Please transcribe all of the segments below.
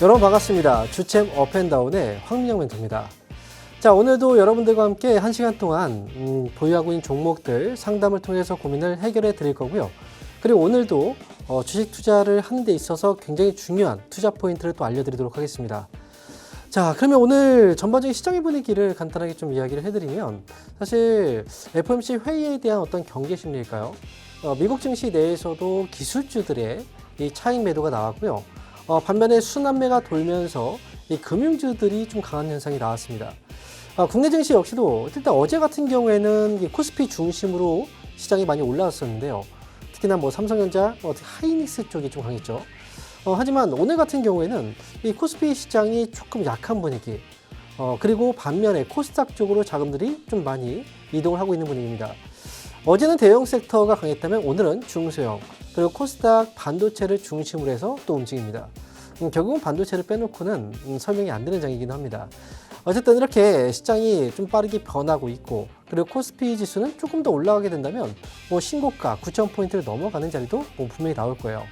여러분 반갑습니다. 주챔 업앤다운의 황민영 멘토입니다. 자, 오늘도 여러분들과 함께 1시간 동안 보유하고 있는 종목들 상담을 통해서 고민을 해결해 드릴 거고요. 그리고 오늘도 주식 투자를 하는 데 있어서 굉장히 중요한 투자 포인트를 또 알려드리도록 하겠습니다. 자, 그러면 오늘 전반적인 시장의 분위기를 간단하게 좀 이야기를 해드리면 사실 FOMC 회의에 대한 어떤 경계 심리일까요? 미국 증시 내에서도 기술주들의 이 차익 매도가 나왔고요. 반면에 순환매가 돌면서 이 금융주들이 좀 강한 현상이 나왔습니다. 국내 증시 역시도 일단 어제 같은 경우에는 이 코스피 중심으로 시장이 많이 올라왔었는데요. 특히나 뭐 삼성전자, 하이닉스 쪽이 좀 강했죠. 하지만 오늘 같은 경우에는 이 코스피 시장이 조금 약한 분위기, 그리고 반면에 코스닥 쪽으로 자금들이 좀 많이 이동을 하고 있는 분위기입니다. 어제는 대형 섹터가 강했다면 오늘은 중소형, 그리고 코스닥 반도체를 중심으로 해서 또 움직입니다. 결국은 반도체를 빼놓고는 설명이 안 되는 장이긴 합니다. 어쨌든 이렇게 시장이 좀 빠르게 변하고 있고, 그리고 코스피 지수는 조금 더 올라가게 된다면 신고가 9,000포인트를 넘어가는 자리도 분명히 나올 거예요.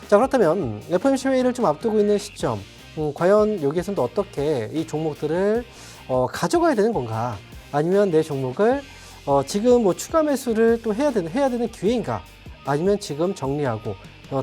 자, 그렇다면 FOMC 회의를 좀 앞두고 있는 시점, 과연 여기에서는 어떻게 이 종목들을 가져가야 되는 건가? 아니면 내 종목을 지금 추가 매수를 또 해야 되는 기회인가? 아니면 지금 정리하고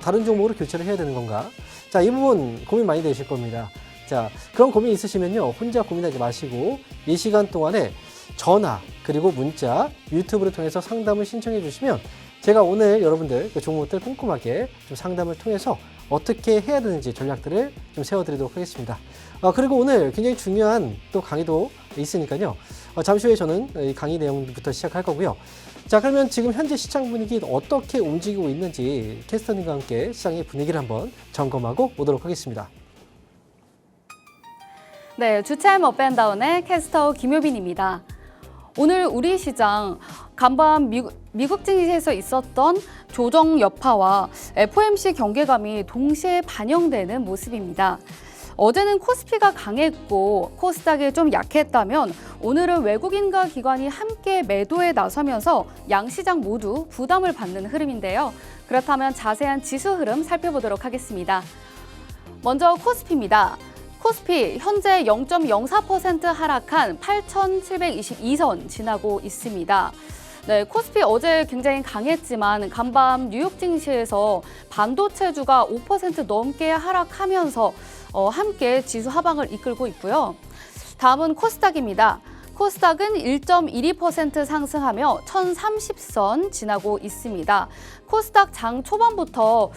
다른 종목으로 교체를 해야 되는 건가? 자, 이 부분 고민 많이 되실 겁니다. 자, 그런 고민 있으시면요, 혼자 고민하지 마시고 이 시간 동안에 전화 그리고 문자, 유튜브를 통해서 상담을 신청해 주시면 제가 오늘 여러분들 그 종목들 꼼꼼하게 좀 상담을 통해서 어떻게 해야 되는지 전략들을 좀 세워드리도록 하겠습니다. 그리고 오늘 굉장히 중요한 또 강의도 있으니까요. 잠시 후에 저는 이 강의 내용부터 시작할 거고요. 자, 그러면 지금 현재 시장 분위기 어떻게 움직이고 있는지 캐스터님과 함께 시장의 분위기를 한번 점검하고 오도록 하겠습니다. 네, 주챔 업앤다운의 캐스터 김효빈입니다. 오늘 우리 시장 간밤 미국 증시에서 있었던 조정 여파와 FOMC 경계감이 동시에 반영되는 모습입니다. 어제는 코스피가 강했고 코스닥이 좀 약했다면 오늘은 외국인과 기관이 함께 매도에 나서면서 양시장 모두 부담을 받는 흐름인데요. 그렇다면 자세한 지수 흐름 살펴보도록 하겠습니다. 먼저 코스피입니다. 코스피 현재 0.04% 하락한 8,722선 지나고 있습니다. 네, 코스피 어제 굉장히 강했지만 간밤 뉴욕 증시에서 반도체주가 5% 넘게 하락하면서 함께 지수 하방을 이끌고 있고요. 다음은 코스닥입니다. 코스닥은 1.12% 상승하며 1,030선 지나고 있습니다. 코스닥 장 초반부터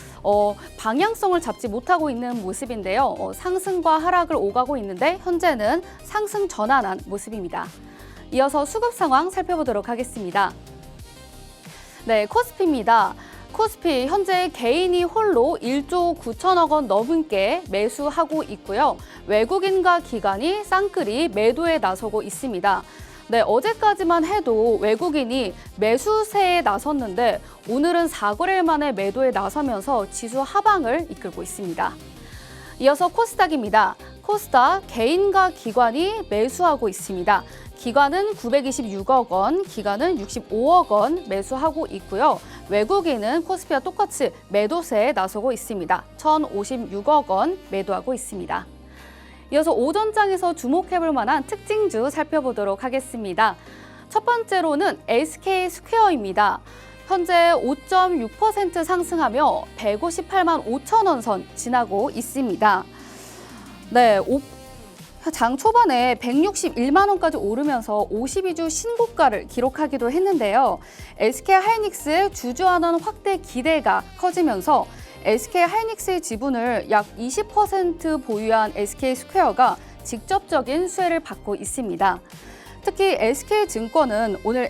방향성을 잡지 못하고 있는 모습인데요. 상승과 하락을 오가고 있는데 현재는 상승 전환한 모습입니다. 이어서 수급 상황 살펴보도록 하겠습니다. 네, 코스피입니다. 코스피 현재 개인이 홀로 1조 9천억 원 넘게 매수하고 있고요. 외국인과 기관이 쌍끌이 매도에 나서고 있습니다. 네, 어제까지만 해도 외국인이 매수세에 나섰는데 오늘은 4거래일 만에 매도에 나서면서 지수 하방을 이끌고 있습니다. 이어서 코스닥입니다. 코스닥 개인과 기관이 매수하고 있습니다. 기관은 926억 원, 기관은 65억 원 매수하고 있고요. 외국인은 코스피와 똑같이 매도세에 나서고 있습니다. 1,056억 원 매도하고 있습니다. 이어서 오전장에서 주목해볼 만한 특징주 살펴보도록 하겠습니다. 첫 번째로는 SK스퀘어입니다. 현재 5.6% 상승하며 158만 5천 원 선 지나고 있습니다. 네, 장 초반에 161만 원까지 오르면서 52주 신고가를 기록하기도 했는데요. SK하이닉스의 주주환원 확대 기대가 커지면서 SK하이닉스의 지분을 약 20% 보유한 SK스퀘어가 직접적인 수혜를 받고 있습니다. 특히 SK증권은 오늘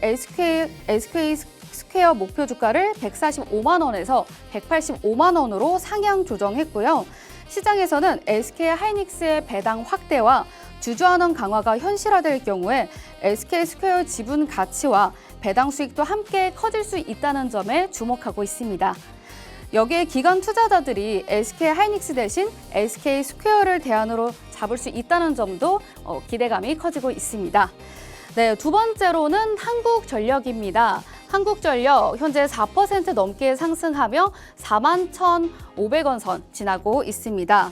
SK스퀘어 목표 주가를 145만 원에서 185만 원으로 상향 조정했고요. 시장에서는 SK하이닉스의 배당 확대와 주주환원 강화가 현실화될 경우에 SK스퀘어 지분 가치와 배당 수익도 함께 커질 수 있다는 점에 주목하고 있습니다. 여기에 기관 투자자들이 SK하이닉스 대신 SK스퀘어를 대안으로 잡을 수 있다는 점도 기대감이 커지고 있습니다. 네, 두 번째로는 한국전력입니다. 한국전력 현재 4% 넘게 상승하며 41,500원 선 지나고 있습니다.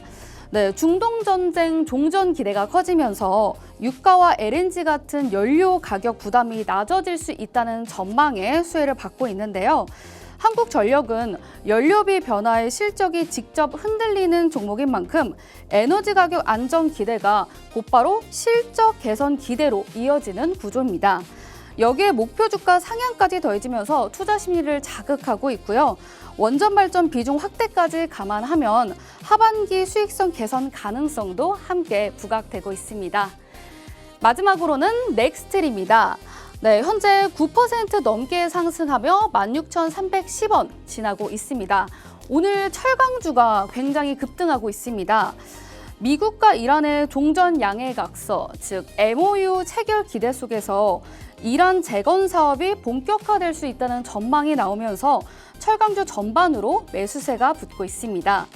네, 중동 전쟁 종전 기대가 커지면서 유가와 LNG 같은 연료 가격 부담이 낮아질 수 있다는 전망에 수혜를 받고 있는데요. 한국전력은 연료비 변화의 실적이 직접 흔들리는 종목인 만큼 에너지 가격 안정 기대가 곧바로 실적 개선 기대로 이어지는 구조입니다. 여기에 목표 주가 상향까지 더해지면서 투자 심리를 자극하고 있고요. 원전 발전 비중 확대까지 감안하면 하반기 수익성 개선 가능성도 함께 부각되고 있습니다. 마지막으로는 넥스트리입니다. 네, 현재 9% 넘게 상승하며 16,310원 지나고 있습니다. 오늘 철강주가 굉장히 급등하고 있습니다. 미국과 이란의 종전 양해각서, 즉 MOU 체결 기대 속에서 이란 재건 사업이 본격화될 수 있다는 전망이 나오면서 철강주 전반으로 매수세가 붙고 있습니다.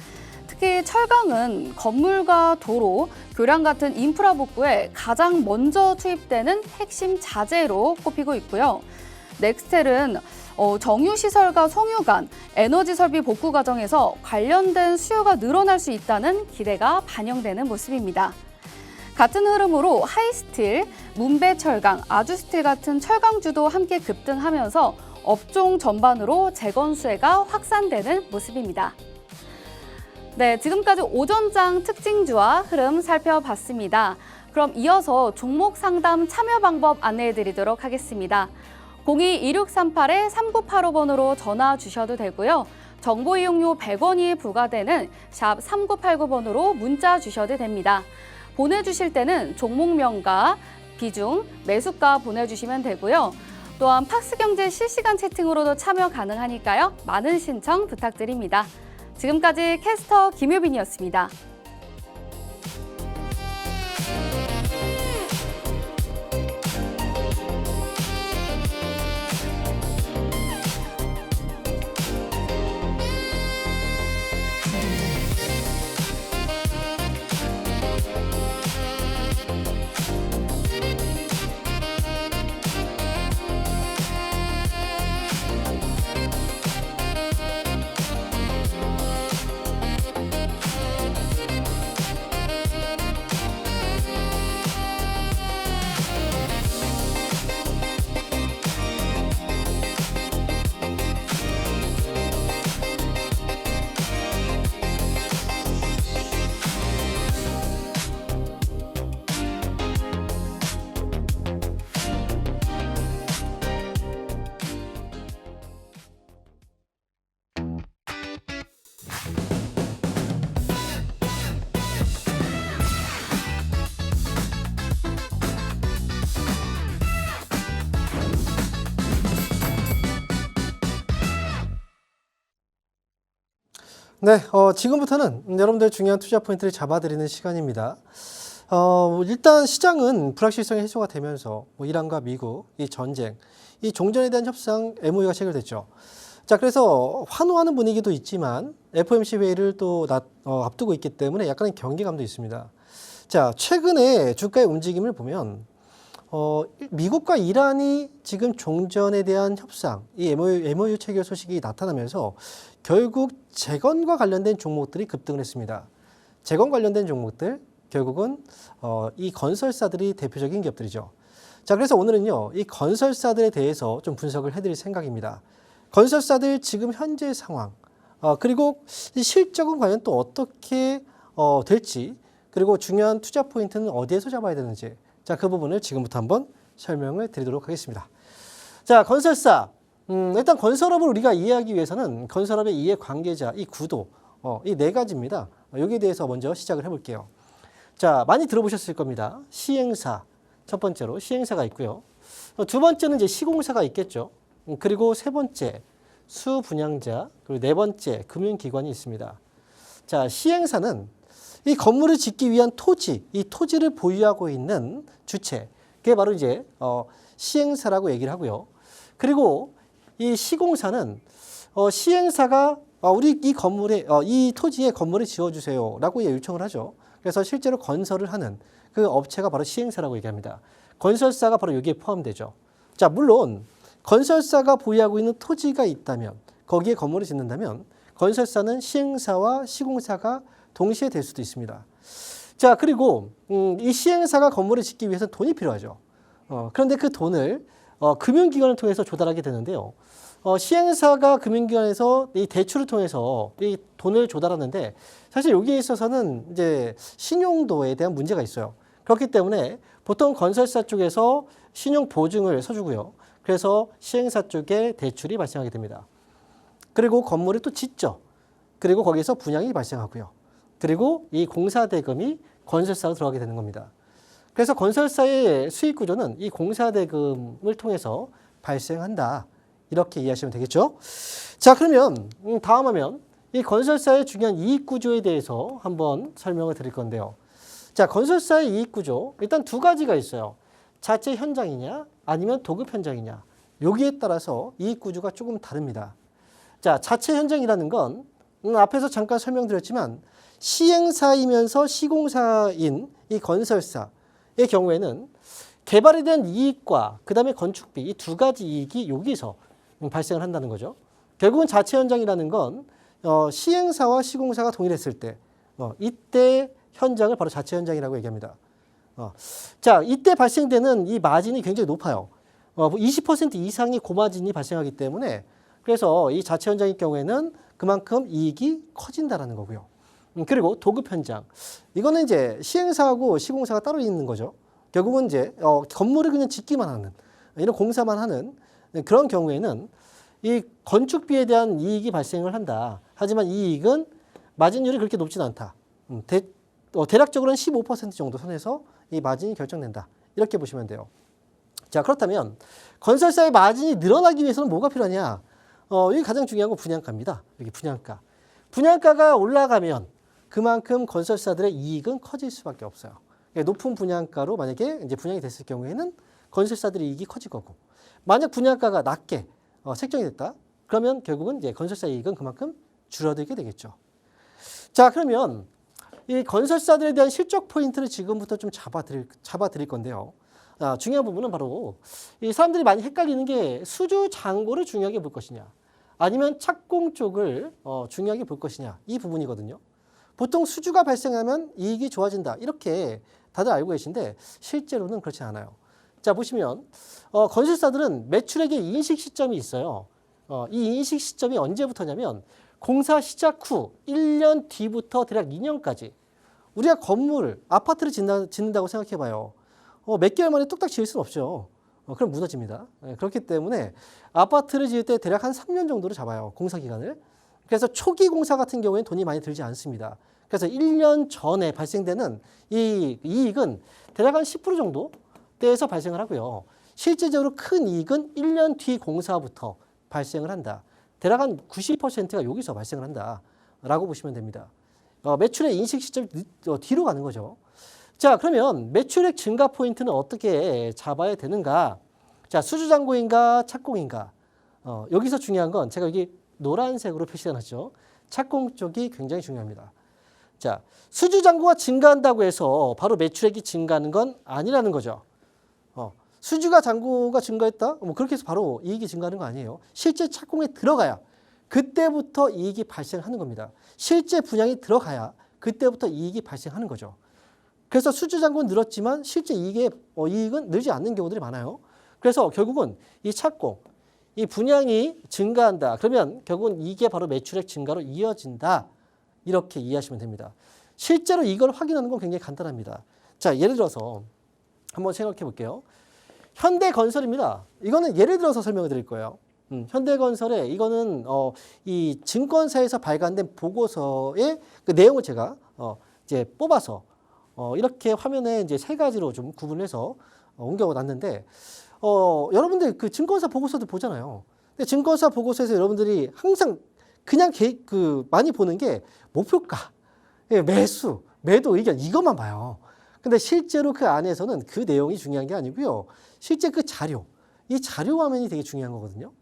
특히 철강은 건물과 도로, 교량 같은 인프라 복구에 가장 먼저 투입되는 핵심 자재로 꼽히고 있고요. 넥스텔은 정유시설과 송유관, 에너지 설비 복구 과정에서 관련된 수요가 늘어날 수 있다는 기대가 반영되는 모습입니다. 같은 흐름으로 하이스틸, 문배철강, 아주스틸 같은 철강주도 함께 급등하면서 업종 전반으로 재건 수혜가 확산되는 모습입니다. 네, 지금까지 오전장 특징주와 흐름 살펴봤습니다. 그럼 이어서 종목 상담 참여 방법 안내해 드리도록 하겠습니다. 02-2638-3985번으로 전화 주셔도 되고요. 정보 이용료 100원이 부과되는 샵 3989번으로 문자 주셔도 됩니다. 보내주실 때는 종목명과 비중, 매수가 보내주시면 되고요. 또한 팍스경제 실시간 채팅으로도 참여 가능하니까요. 많은 신청 부탁드립니다. 지금까지 캐스터 김효빈이었습니다. 네, 지금부터는 여러분들 중요한 투자 포인트를 잡아드리는 시간입니다. 일단 시장은 불확실성이 해소가 되면서 이란과 미국, 이 전쟁, 이 종전에 대한 협상 MOU가 체결됐죠. 자, 그래서 환호하는 분위기도 있지만 FOMC 회의를 또 앞두고 있기 때문에 약간의 경계감도 있습니다. 자, 최근에 주가의 움직임을 보면 미국과 이란이 지금 종전에 대한 협상, 이 MOU 체결 소식이 나타나면서 결국 재건과 관련된 종목들이 급등을 했습니다. 재건 관련된 종목들, 결국은 이 건설사들이 대표적인 기업들이죠. 자, 그래서 오늘은요, 이 건설사들에 대해서 좀 분석을 해드릴 생각입니다. 건설사들 지금 현재 상황, 그리고 이 실적은 과연 또 어떻게 될지, 그리고 중요한 투자 포인트는 어디에서 잡아야 되는지, 자, 그 부분을 지금부터 한번 설명을 드리도록 하겠습니다. 자, 건설사. 일단 건설업을 우리가 이해하기 위해서는 건설업의 이해 관계자, 이 구도, 이 네 가지입니다. 여기에 대해서 먼저 시작을 해볼게요. 자, 많이 들어보셨을 겁니다. 시행사. 첫 번째로 시행사가 있고요. 두 번째는 이제 시공사가 있겠죠. 그리고 세 번째, 수분양자. 그리고 네 번째, 금융기관이 있습니다. 자, 시행사는 이 건물을 짓기 위한 토지, 이 토지를 보유하고 있는 주체. 그게 바로 이제 시행사라고 얘기를 하고요. 그리고 이 시공사는 시행사가 우리 이 건물에 이 토지에 건물을 지어주세요라고 요청을 하죠. 그래서 실제로 건설을 하는 그 업체가 바로 시행사라고 얘기합니다. 건설사가 바로 여기에 포함되죠. 자, 물론 건설사가 보유하고 있는 토지가 있다면 거기에 건물을 짓는다면 건설사는 시행사와 시공사가 동시에 될 수도 있습니다. 자, 그리고 이 시행사가 건물을 짓기 위해서 돈이 필요하죠. 그런데 그 돈을 금융기관을 통해서 조달하게 되는데요. 시행사가 금융기관에서 이 대출을 통해서 이 돈을 조달하는데 사실 여기에 있어서는 이제 신용도에 대한 문제가 있어요. 그렇기 때문에 보통 건설사 쪽에서 신용 보증을 서주고요. 그래서 시행사 쪽에 대출이 발생하게 됩니다. 그리고 건물을 또 짓죠. 그리고 거기서 분양이 발생하고요. 그리고 이 공사대금이 건설사로 들어가게 되는 겁니다. 그래서 건설사의 수익 구조는 이 공사대금을 통해서 발생한다. 이렇게 이해하시면 되겠죠. 자, 그러면 다음 화면 이 건설사의 중요한 이익 구조에 대해서 한번 설명을 드릴 건데요. 자, 건설사의 이익 구조 일단 두 가지가 있어요. 자체 현장이냐 아니면 도급 현장이냐. 여기에 따라서 이익 구조가 조금 다릅니다. 자, 자체 현장이라는 건 앞에서 잠깐 설명드렸지만 시행사이면서 시공사인 이 건설사의 경우에는 개발에 대한 이익과 그 다음에 건축비 이 두 가지 이익이 여기서 발생을 한다는 거죠. 결국은 자체 현장이라는 건 시행사와 시공사가 동일했을 때 이때 현장을 바로 자체 현장이라고 얘기합니다. 자, 이때 발생되는 이 마진이 굉장히 높아요. 20% 이상의 고마진이 발생하기 때문에 그래서 이 자체 현장의 경우에는 그만큼 이익이 커진다라는 거고요. 그리고 도급 현장. 이거는 이제 시행사하고 시공사가 따로 있는 거죠. 결국은 이제 건물을 그냥 짓기만 하는 이런 공사만 하는 그런 경우에는 이 건축비에 대한 이익이 발생을 한다. 하지만 이 이익은 마진율이 그렇게 높지는 않다. 대략적으로는 15% 정도 선에서 이 마진이 결정된다. 이렇게 보시면 돼요. 자, 그렇다면 건설사의 마진이 늘어나기 위해서는 뭐가 필요하냐? 이게 가장 중요한 건 분양가입니다. 여기 분양가. 분양가가 올라가면 그만큼 건설사들의 이익은 커질 수밖에 없어요. 높은 분양가로 만약에 이제 분양이 됐을 경우에는 건설사들의 이익이 커질 거고, 만약 분양가가 낮게 책정이 됐다. 그러면 결국은 이제 건설사 이익은 그만큼 줄어들게 되겠죠. 자, 그러면 이 건설사들에 대한 실적 포인트를 지금부터 좀 잡아드릴 건데요. 중요한 부분은 바로 이 사람들이 많이 헷갈리는 게 수주 잔고를 중요하게 볼 것이냐, 아니면 착공 쪽을 중요하게 볼 것이냐, 이 부분이거든요. 보통 수주가 발생하면 이익이 좋아진다 이렇게 다들 알고 계신데 실제로는 그렇지 않아요. 자, 보시면 건설사들은 매출액의 인식 시점이 있어요. 이 인식 시점이 언제부터냐면 공사 시작 후 1년 뒤부터 대략 2년까지. 우리가 건물, 아파트를 짓는다고 생각해봐요. 몇 개월 만에 뚝딱 지을 수는 없죠. 그럼 무너집니다. 그렇기 때문에 아파트를 지을 때 대략 한 3년 정도로 잡아요. 공사 기간을. 그래서 초기 공사 같은 경우에는 돈이 많이 들지 않습니다. 그래서 1년 전에 발생되는 이 이익은 대략 한 10% 정도 대에서 발생을 하고요. 실제적으로 큰 이익은 1년 뒤 공사부터 발생을 한다. 대략 한 90%가 여기서 발생을 한다라고 보시면 됩니다. 매출의 인식 시점이 뒤로 가는 거죠. 자, 그러면 매출액 증가 포인트는 어떻게 잡아야 되는가? 자, 수주잔고인가 착공인가? 여기서 중요한 건 제가 여기 노란색으로 표시해놨죠. 착공 쪽이 굉장히 중요합니다. 자, 수주잔고가 증가한다고 해서 바로 매출액이 증가하는 건 아니라는 거죠. 수주가 잔고가 증가했다? 뭐 그렇게 해서 바로 이익이 증가하는 거 아니에요. 실제 착공에 들어가야 그때부터 이익이 발생하는 겁니다. 실제 분양이 들어가야 그때부터 이익이 발생하는 거죠. 그래서 수주 잔고는 늘었지만 실제 이익은 늘지 않는 경우들이 많아요. 그래서 결국은 이 착공, 이 분양이 증가한다. 그러면 결국은 이게 바로 매출액 증가로 이어진다. 이렇게 이해하시면 됩니다. 실제로 이걸 확인하는 건 굉장히 간단합니다. 자, 예를 들어서 한번 생각해 볼게요. 현대건설입니다. 이거는 예를 들어서 설명을 드릴 거예요. 현대건설에 이거는 이 증권사에서 발간된 보고서의 그 내용을 제가 이제 뽑아서 이렇게 화면에 이제 세 가지로 좀 구분해서 옮겨놨는데 여러분들 그 증권사 보고서도 보잖아요. 근데 증권사 보고서에서 여러분들이 항상 그냥 많이 보는 게 목표가, 매수, 매도 의견 이것만 봐요. 근데 실제로 그 안에서는 그 내용이 중요한 게 아니고요. 실제 그 자료, 이 자료 화면이 되게 중요한 거거든요.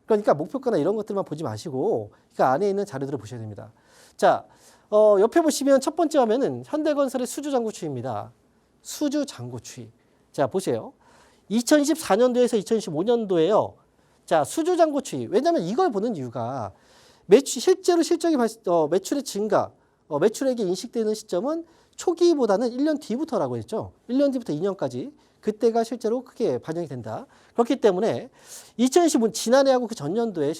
그러니까 목표가나 이런 것들만 보지 마시고 그 안에 있는 자료들을 보셔야 됩니다. 자, 옆에 보시면 첫 번째 화면은 현대건설의 수주잔고 추이입니다. 수주잔고 추이. 자, 보세요. 2024년도에서 2025년도에요. 자, 수주잔고 추이. 왜냐하면 이걸 보는 이유가 실제로 실적이 매출의 증가, 매출액이 인식되는 시점은 초기보다는 1년 뒤부터라고 했죠. 1년 뒤부터 2년까지. 그때가 실제로 크게 반영이 된다. 그렇기 때문에 2025 지난해하고 그 전년도에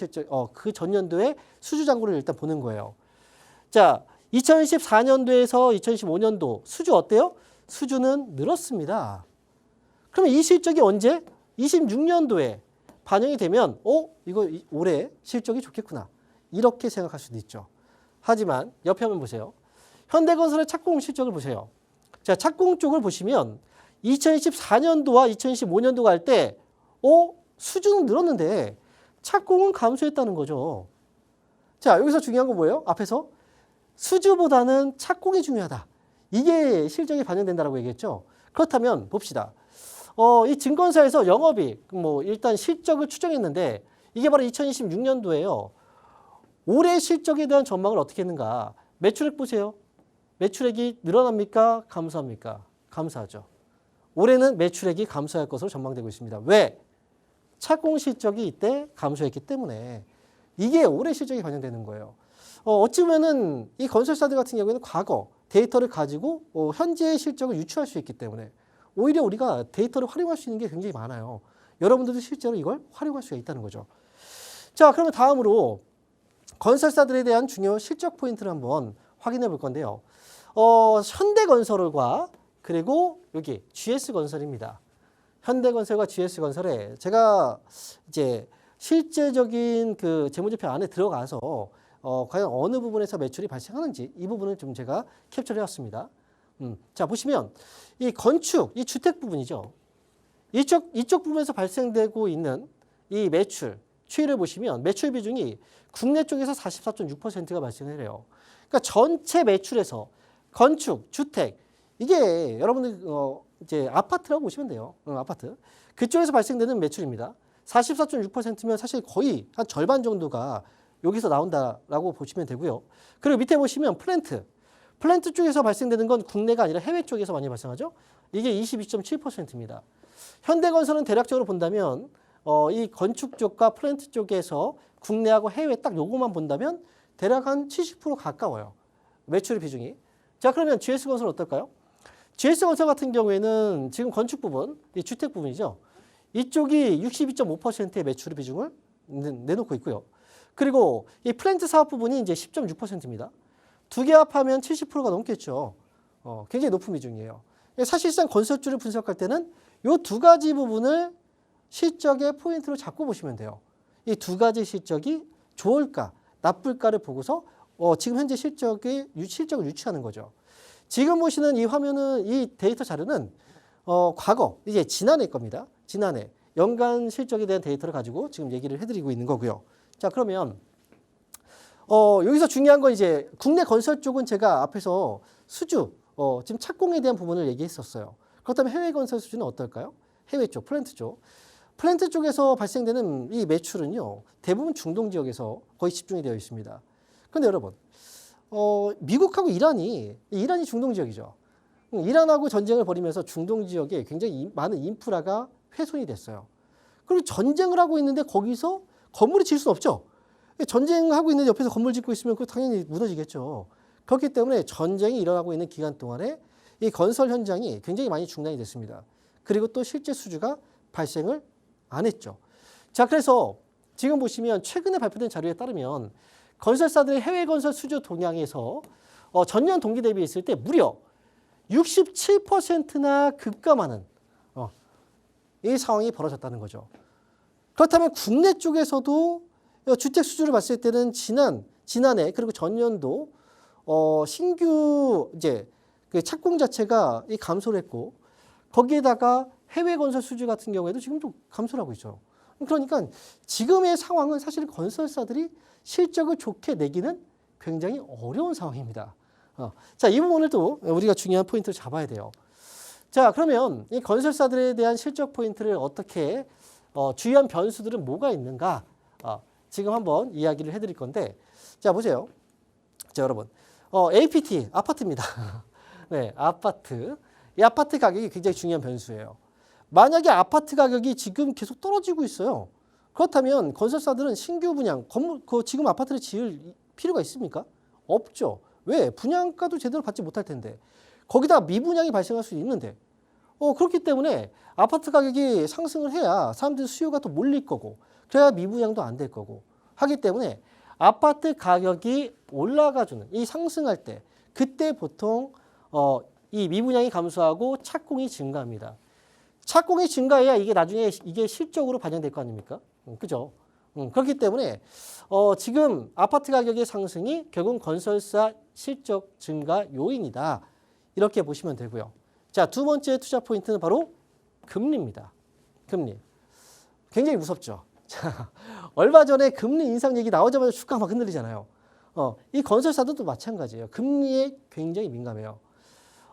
그 전년도에 수주 잔고를 일단 보는 거예요. 자, 2014년도에서 2015년도 수주 어때요? 수주는 늘었습니다. 그러면 이 실적이 언제? 26년도에 반영이 되면 이거 올해 실적이 좋겠구나. 이렇게 생각할 수도 있죠. 하지만 옆에 한번 보세요. 현대건설의 착공 실적을 보세요. 자, 착공 쪽을 보시면 2024년도와 2025년도가 할 때 수주는 늘었는데 착공은 감소했다는 거죠. 자, 여기서 중요한 건 뭐예요? 앞에서 수주보다는 착공이 중요하다. 이게 실적이 반영된다라고 얘기했죠. 그렇다면 봅시다. 이 증권사에서 영업이익, 일단 실적을 추정했는데 이게 바로 2026년도예요. 올해 실적에 대한 전망을 어떻게 했는가? 매출액 보세요. 매출액이 늘어납니까? 감소합니까? 감소하죠. 올해는 매출액이 감소할 것으로 전망되고 있습니다. 왜? 착공 실적이 이때 감소했기 때문에 이게 올해 실적이 반영되는 거예요. 어찌 보면은 이 건설사들 같은 경우에는 과거 데이터를 가지고 현재의 실적을 유추할 수 있기 때문에 오히려 우리가 데이터를 활용할 수 있는 게 굉장히 많아요. 여러분들도 실제로 이걸 활용할 수가 있다는 거죠. 자, 그러면 다음으로 건설사들에 대한 중요 실적 포인트를 한번 확인해 볼 건데요. 현대건설과 그리고 여기 GS건설입니다. 현대건설과 GS건설에 제가 이제 실제적인 그 재무제표 안에 들어가서 과연 어느 부분에서 매출이 발생하는지 이 부분을 좀 제가 캡처를 해왔습니다. 자, 보시면 이 건축, 이 주택 부분이죠. 이쪽 부분에서 발생되고 있는 이 매출, 추이를 보시면 매출 비중이 국내 쪽에서 44.6%가 발생을 해요. 그러니까 전체 매출에서 건축, 주택, 이게 여러분들 이제 아파트라고 보시면 돼요. 아파트. 그쪽에서 발생되는 매출입니다. 44.6%면 사실 거의 한 절반 정도가 여기서 나온다라고 보시면 되고요. 그리고 밑에 보시면 플랜트 쪽에서 발생되는 건 국내가 아니라 해외 쪽에서 많이 발생하죠. 이게 22.7%입니다. 현대건설은 대략적으로 본다면 이 건축 쪽과 플랜트 쪽에서 국내하고 해외 딱 요거만 본다면 대략 한 70% 가까워요. 매출 비중이. 자, 그러면 GS건설은 어떨까요? GS건설 같은 경우에는 지금 건축 부분, 이 주택 부분이죠. 이쪽이 62.5%의 매출 비중을 내놓고 있고요. 그리고 이 플랜트 사업 부분이 이제 10.6%입니다. 두 개 합하면 70%가 넘겠죠. 굉장히 높은 비중이에요. 사실상 건설주를 분석할 때는 이 두 가지 부분을 실적의 포인트로 잡고 보시면 돼요. 이 두 가지 실적이 좋을까, 나쁠까를 보고서 지금 현재 실적을 유추하는 거죠. 지금 보시는 이 화면은 이 데이터 자료는 과거, 이제 지난해 겁니다. 지난해 연간 실적에 대한 데이터를 가지고 지금 얘기를 해드리고 있는 거고요. 자, 그러면 여기서 중요한 건 이제 국내 건설 쪽은 제가 앞에서 수주, 지금 착공에 대한 부분을 얘기했었어요. 그렇다면 해외 건설 수주는 어떨까요? 해외 쪽, 플랜트 쪽. 플랜트 쪽에서 발생되는 이 매출은요, 대부분 중동 지역에서 거의 집중이 되어 있습니다. 그런데 여러분, 미국하고 이란이 중동 지역이죠. 이란하고 전쟁을 벌이면서 중동 지역에 굉장히 많은 인프라가 훼손이 됐어요. 그리고 전쟁을 하고 있는데 거기서 건물이 질 수는 없죠. 전쟁하고 있는데 옆에서 건물 짓고 있으면 그 당연히 무너지겠죠. 그렇기 때문에 전쟁이 일어나고 있는 기간 동안에 이 건설 현장이 굉장히 많이 중단이 됐습니다. 그리고 또 실제 수주가 발생을 안 했죠. 자, 그래서 지금 보시면 최근에 발표된 자료에 따르면 건설사들의 해외 건설 수주 동향에서 전년 동기 대비했을 때 무려 67%나 급감하는 이 상황이 벌어졌다는 거죠. 그렇다면 국내 쪽에서도 주택 수주를 봤을 때는 지난해 그리고 전년도 신규 이제 그 착공 자체가 이 감소를 했고 거기에다가 해외 건설 수주 같은 경우에도 지금도 감소를 하고 있죠. 그러니까 지금의 상황은 사실 건설사들이 실적을 좋게 내기는 굉장히 어려운 상황입니다. 자, 이 부분을 또 우리가 중요한 포인트를 잡아야 돼요. 자, 그러면 이 건설사들에 대한 실적 포인트를 어떻게 주요한 변수들은 뭐가 있는가? 지금 한번 이야기를 해드릴 건데, 자, 보세요. 자, 여러분, APT 아파트입니다. 네, 아파트. 이 아파트 가격이 굉장히 중요한 변수예요. 만약에 아파트 가격이 지금 계속 떨어지고 있어요. 그렇다면 건설사들은 신규 분양, 지금 아파트를 지을 필요가 있습니까? 없죠. 왜? 분양가도 제대로 받지 못할 텐데. 거기다 미분양이 발생할 수 있는데. 그렇기 때문에 아파트 가격이 상승을 해야 사람들이 수요가 또 몰릴 거고, 그래야 미분양도 안 될 거고 하기 때문에 아파트 가격이 올라가주는 이 상승할 때, 그때 보통 이 미분양이 감소하고 착공이 증가합니다. 착공이 증가해야 이게 나중에 이게 실적으로 반영될 거 아닙니까? 그죠? 그렇기 때문에 지금 아파트 가격의 상승이 결국 건설사 실적 증가 요인이다. 이렇게 보시면 되고요. 자, 두 번째 투자 포인트는 바로 금리입니다. 금리. 굉장히 무섭죠. 자, 얼마 전에 금리 인상 얘기 나오자마자 주가 막 흔들리잖아요. 이 건설사들도 마찬가지예요. 금리에 굉장히 민감해요.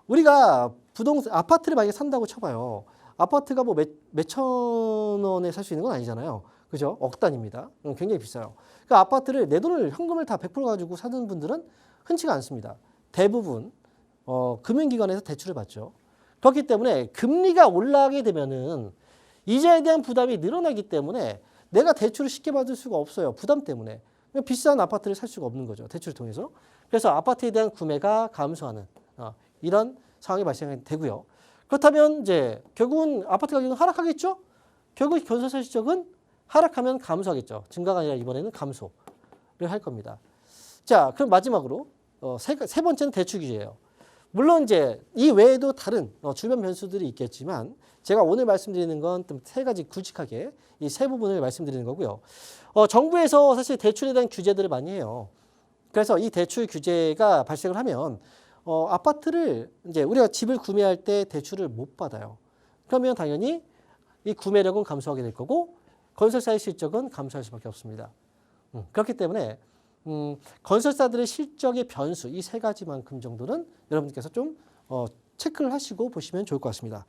우리가 아파트를 만약에 산다고 쳐봐요. 아파트가 뭐 몇천 원에 살 수 있는 건 아니잖아요. 그죠? 억 단위입니다. 굉장히 비싸요. 그 아파트를 내 돈을 현금을 다 100% 가지고 사는 분들은 흔치가 않습니다. 대부분 금융기관에서 대출을 받죠. 그렇기 때문에 금리가 올라가게 되면은 이자에 대한 부담이 늘어나기 때문에 내가 대출을 쉽게 받을 수가 없어요. 부담 때문에. 비싼 아파트를 살 수가 없는 거죠. 대출을 통해서. 그래서 아파트에 대한 구매가 감소하는 이런 상황이 발생되고요. 그렇다면 이제 결국은 아파트 가격은 하락하겠죠? 결국 건설사 실적은 하락하면 감소하겠죠. 증가가 아니라 이번에는 감소를 할 겁니다. 자, 그럼 마지막으로 세 번째는 대출 규제예요. 물론 이제 이 외에도 다른 주변 변수들이 있겠지만 제가 오늘 말씀드리는 건 세 가지 굵직하게 이 세 부분을 말씀드리는 거고요. 정부에서 사실 대출에 대한 규제들을 많이 해요. 그래서 이 대출 규제가 발생을 하면 아파트를 이제 우리가 집을 구매할 때 대출을 못 받아요. 그러면 당연히 이 구매력은 감소하게 될 거고 건설사의 실적은 감소할 수밖에 없습니다. 그렇기 때문에 건설사들의 실적의 변수 이 세 가지만큼 정도는 여러분께서 좀 체크를 하시고 보시면 좋을 것 같습니다.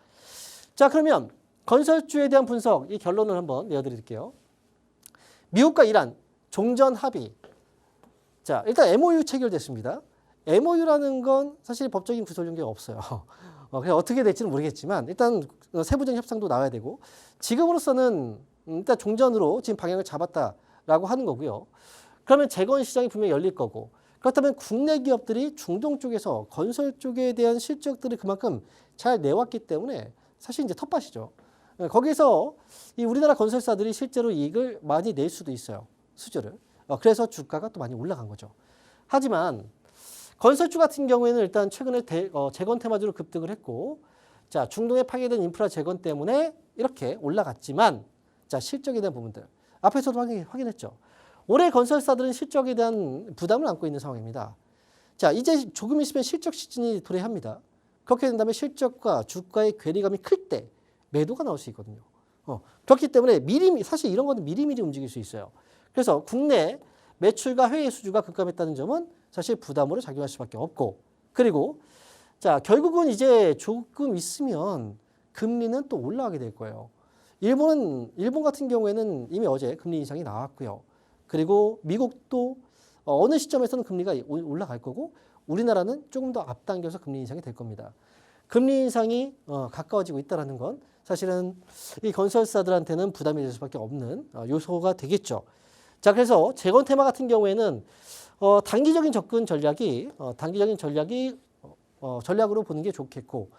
자, 그러면 건설주에 대한 분석 이 결론을 한번 내어드릴게요. 미국과 이란 종전 합의. 자, 일단 MOU 체결됐습니다. MOU라는 건 사실 법적인 구설 용기가 없어요. 그래서 어떻게 될지는 모르겠지만 일단 세부적인 협상도 나와야 되고 지금으로서는 일단 종전으로 지금 방향을 잡았다라고 하는 거고요. 그러면 재건 시장이 분명히 열릴 거고 그렇다면 국내 기업들이 중동 쪽에서 건설 쪽에 대한 실적들을 그만큼 잘 내왔기 때문에 사실 이제 텃밭이죠. 거기서 이 우리나라 건설사들이 실제로 이익을 많이 낼 수도 있어요. 수주를. 그래서 주가가 또 많이 올라간 거죠. 하지만 건설주 같은 경우에는 일단 최근에 재건 테마주로 급등을 했고 자, 중동에 파괴된 인프라 재건 때문에 이렇게 올라갔지만 자, 실적에 대한 부분들 앞에서도 확인했죠. 올해 건설사들은 실적에 대한 부담을 안고 있는 상황입니다. 자, 이제 조금 있으면 실적 시즌이 도래합니다. 그렇게 된다면 실적과 주가의 괴리감이 클 때 매도가 나올 수 있거든요. 그렇기 때문에 사실 이런 거는 미리미리 움직일 수 있어요. 그래서 국내 매출과 회계 수주가 급감했다는 점은 사실 부담으로 작용할 수밖에 없고 그리고 자, 결국은 이제 조금 있으면 금리는 또 올라가게 될 거예요. 일본 같은 경우에는 이미 어제 금리 인상이 나왔고요. 그리고 미국도 어느 시점에서는 금리가 올라갈 거고 우리나라는 조금 더 앞당겨서 금리 인상이 될 겁니다. 금리 인상이 가까워지고 있다는 건 사실은 이 건설사들한테는 부담이 될 수밖에 없는 요소가 되겠죠. 자, 그래서 재건 테마 같은 경우에는 단기적인 접근 전략이 전략으로 보는 게 좋겠고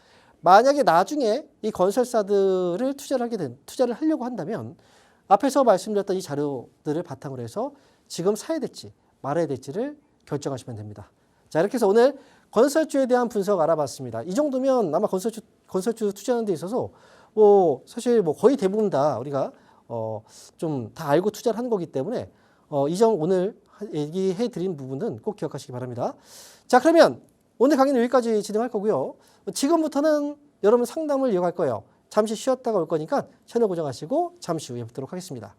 만약에 나중에 이 건설사들을 투자를 하려고 한다면 앞에서 말씀드렸던 이 자료들을 바탕으로 해서 지금 사야 될지 말아야 될지를 결정하시면 됩니다. 자, 이렇게 해서 오늘 건설주에 대한 분석 알아봤습니다. 이 정도면 아마 건설주 투자하는 데 있어서 사실 거의 대부분 다 우리가 좀 다 알고 투자를 하는 거기 때문에 오늘 얘기해 드린 부분은 꼭 기억하시기 바랍니다. 자, 그러면 오늘 강의는 여기까지 진행할 거고요. 지금부터는 여러분 상담을 이어갈 거예요. 잠시 쉬었다가 올 거니까 채널 고정하시고 잠시 후에 뵙도록 하겠습니다.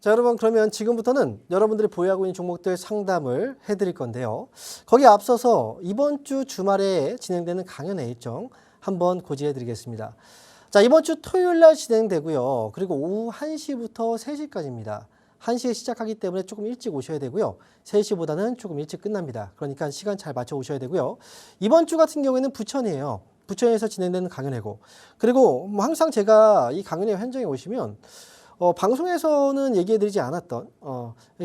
자, 여러분 그러면 지금부터는 여러분들이 보유하고 있는 종목들 상담을 해드릴 건데요. 거기에 앞서서 이번 주 주말에 진행되는 강연의 일정 한번 고지해드리겠습니다. 자, 이번 주 토요일 날 진행되고요. 그리고 오후 1시부터 3시까지입니다. 1시에 시작하기 때문에 조금 일찍 오셔야 되고요. 3시보다는 조금 일찍 끝납니다. 그러니까 시간 잘 맞춰 오셔야 되고요. 이번 주 같은 경우에는 부천이에요. 부천에서 진행되는 강연회고. 그리고 뭐 항상 제가 이 강연회 현장에 오시면 방송에서는 얘기해드리지 않았던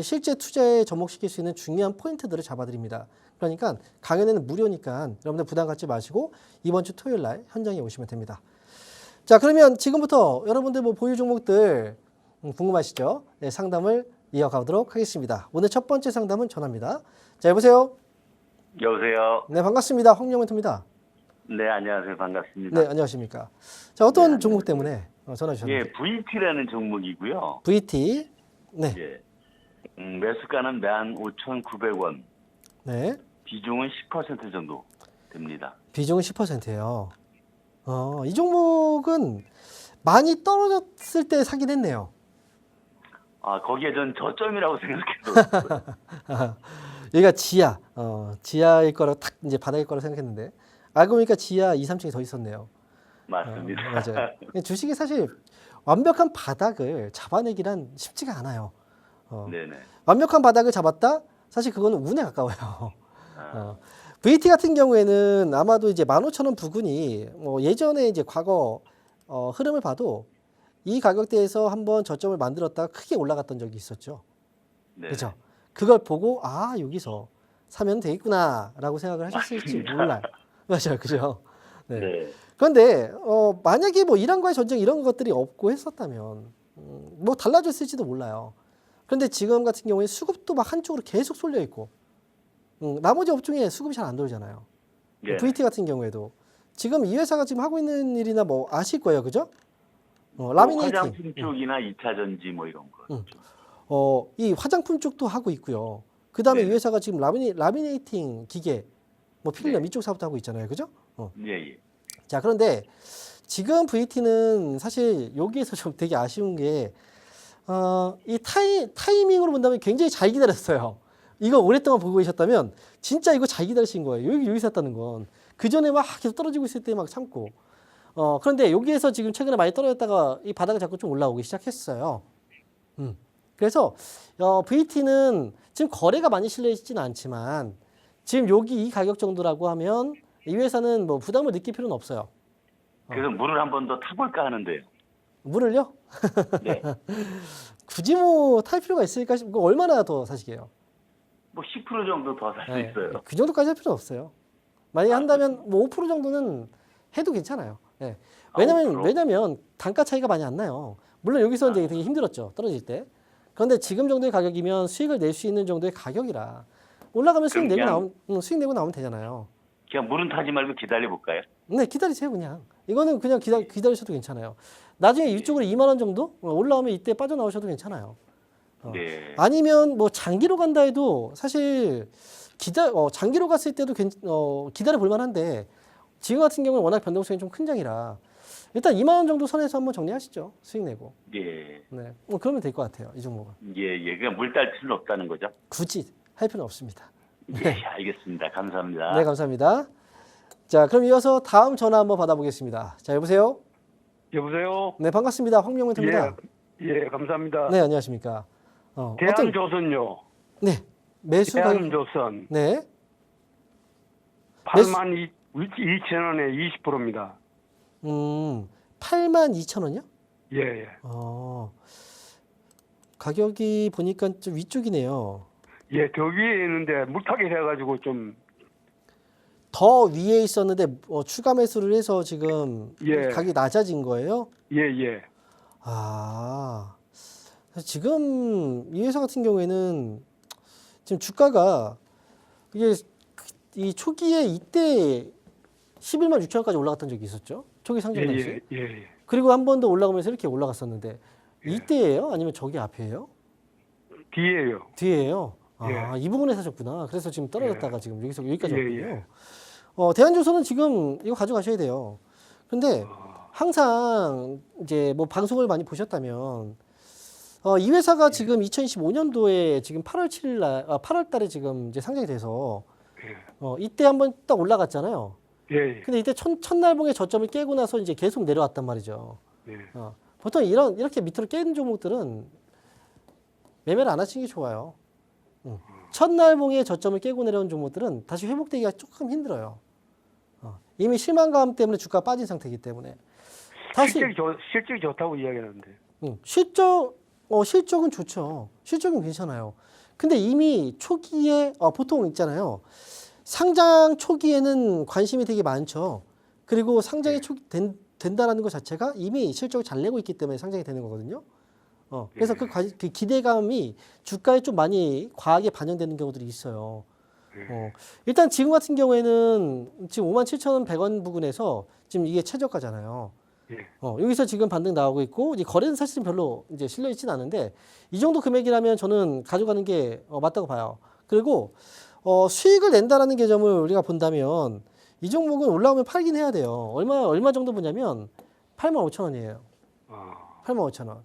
실제 투자에 접목시킬 수 있는 중요한 포인트들을 잡아드립니다. 그러니까 강연회는 무료니까 여러분들 부담 갖지 마시고 이번 주 토요일 날 현장에 오시면 됩니다. 자, 그러면 지금부터 여러분들 뭐 보유 종목들 궁금하시죠? 네, 상담을 이어가도록 하겠습니다. 오늘 첫 번째 상담은 전화입니다. 자, 여보세요? 여보세요. 네, 반갑습니다. 황영멘토입니다. 네, 안녕하세요. 반갑습니다. 네, 안녕하십니까. 자, 어떤 네, 종목 때문에 전화 주셨는지. 예, VT라는 종목이고요. VT. 네. 예. 매수가는 15,900원. 네. 비중은 10% 정도 됩니다. 비중은 10%예요. 이 종목은 많이 떨어졌을 때 사긴 했네요. 아, 거기에 전 저점이라고 생각해서. 여기가 지하일 거라 탁 이제 바닥일 거라 생각했는데 알고 보니까 지하 2, 3층이 더 있었네요. 맞습니다. 맞아요. 주식이 사실 완벽한 바닥을 잡아내기란 쉽지가 않아요. 네네. 완벽한 바닥을 잡았다? 사실 그거는 운에 가까워요. VT 같은 경우에는 아마도 이제 15,000원 부근이 뭐 예전에 이제 과거 흐름을 봐도 이 가격대에서 한번 저점을 만들었다가 크게 올라갔던 적이 있었죠. 네. 그렇죠. 그걸 보고 여기서 사면 되겠구나라고 생각을 하셨을지 맞습니다. 몰라요. 맞아요, 그죠? 네. 네. 그런데 만약에 뭐 이란과의 전쟁 이런 것들이 없고 했었다면 뭐 달라졌을지도 몰라요. 그런데 지금 같은 경우에 수급도 막 한쪽으로 계속 쏠려 있고 나머지 업종에 수급이 잘 안 돌잖아요. 네. VT 같은 경우에도 지금 이 회사가 지금 하고 있는 일이나 뭐 아실 거예요, 그죠? 라미네이팅. 화장품 쪽이나 2차 전지 뭐 이런 거. 이 화장품 쪽도 하고 있고요. 그 다음에 네. 이 회사가 지금 라미네이팅 기계, 뭐 필름 네. 이쪽 사업도 하고 있잖아요, 그죠? 예, 예. 자, 그런데 지금 VT는 사실 여기에서 좀 되게 아쉬운 게, 이 타이밍으로 본다면 굉장히 잘 기다렸어요. 이거 오랫동안 보고 계셨다면 진짜 이거 잘 기다리신 거예요. 여기 샀다는 건. 그 전에 막 계속 떨어지고 있을 때 막 참고. 그런데 여기에서 지금 최근에 많이 떨어졌다가 이 바닥을 잡고 좀 올라오기 시작했어요. 그래서 VT는 지금 거래가 많이 실려 있지는 않지만 지금 여기 이 가격 정도라고 하면 이 회사는 뭐 부담을 느낄 필요는 없어요. 그래서 물을 한 번 더 타볼까 하는데요. 물을요? 네. 굳이 뭐 탈 필요가 있을까 싶고 얼마나 더 사시게요? 뭐 10% 정도 더 살 수 있어요. 그 정도까지 할 필요는 없어요. 만약에 한다면 뭐 5% 정도는 해도 괜찮아요. 네. 왜냐면 단가 차이가 많이 안 나요. 물론 여기서 이제 되게 힘들었죠. 떨어질 때. 그런데 지금 정도의 가격이면 수익을 낼 수 있는 정도의 가격이라 올라가면 수익 내고 나오면 되잖아요. 그냥 물은 타지 말고 기다려 볼까요? 네, 기다리세요 그냥. 이거는 그냥 기다리셔도 괜찮아요. 나중에 이쪽으로 2만 원 정도 올라오면 이때 빠져나오셔도 괜찮아요. 네. 아니면 뭐 장기로 간다 해도 사실 장기로 갔을 때도 기다려 볼 만한데 지금 같은 경우는 워낙 변동성이 좀 큰 장이라 일단 2만 원 정도 선에서 한번 정리하시죠. 수익 내고. 예. 네. 그러면 될 것 같아요. 이 종목은. 예. 그냥 물 딸 필요는 없다는 거죠? 굳이 할 필요는 없습니다. 예, 알겠습니다. 감사합니다. 네, 감사합니다. 자, 그럼 이어서 다음 전화 한번 받아보겠습니다. 자, 여보세요? 여보세요? 네, 반갑습니다. 황명멘토입니다. 예, 감사합니다. 네, 안녕하십니까. 대한조선요. 네, 매수 가격. 대한조선. 네. 82,000원에 20%입니다. 82,000원이요? 예, 예. 가격이 보니까 좀 위쪽이네요. 예, 더 위에 있는데 물타기 해가지고 좀. 더 위에 있었는데 추가 매수를 해서 지금 예. 가격이 낮아진 거예요? 예, 예. 지금 이 회사 같은 경우에는 지금 주가가 이게 이 초기에 이때 11만 6천 원까지 올라갔던 적이 있었죠. 초기 상장 예, 당시. 예, 예, 예. 그리고 한 번 더 올라가면서 이렇게 올라갔었는데 이때예요? 아니면 저기 앞이에요? 뒤에요. 뒤에요. 예. 이 부분에 사셨구나. 그래서 지금 떨어졌다가 지금 여기까지 예, 왔군요. 예. 대한조선은 지금 이거 가져가셔야 돼요. 근데 항상 이제 뭐 방송을 많이 보셨다면 이 회사가 지금 2025년도에 지금 8월 7일 날, 8월 달에 지금 이제 상장이 돼서 이때 한번 딱 올라갔잖아요. 예, 예. 근데 이때 첫날봉의 저점을 깨고 나서 이제 계속 내려왔단 말이죠. 예. 보통 이렇게 밑으로 깨는 종목들은 매매를 안 하시는 게 좋아요. 첫날봉의 저점을 깨고 내려온 종목들은 다시 회복되기가 조금 힘들어요. 이미 실망감 때문에 주가가 빠진 상태이기 때문에. 다시 실적이 좋다고 이야기하는데. 실적은 좋죠. 실적은 괜찮아요. 근데 이미 초기에 보통 있잖아요. 상장 초기에는 관심이 되게 많죠. 그리고 상장이 된다라는 것 자체가 이미 실적을 잘 내고 있기 때문에 상장이 되는 거거든요. 그래서 그 기대감이 주가에 좀 많이 과하게 반영되는 경우들이 있어요. 일단 지금 같은 경우에는 지금 57,100원 부근에서 지금 이게 최저가잖아요. 여기서 지금 반등 나오고 있고 이제 거래는 사실은 별로 이제 실려 있지는 않은데 이 정도 금액이라면 저는 가져가는 게 맞다고 봐요. 그리고 수익을 낸다라는 개념을 우리가 본다면 이 종목은 올라오면 팔긴 해야 돼요. 얼마 정도 보냐면 85,000원이에요. 85,000원.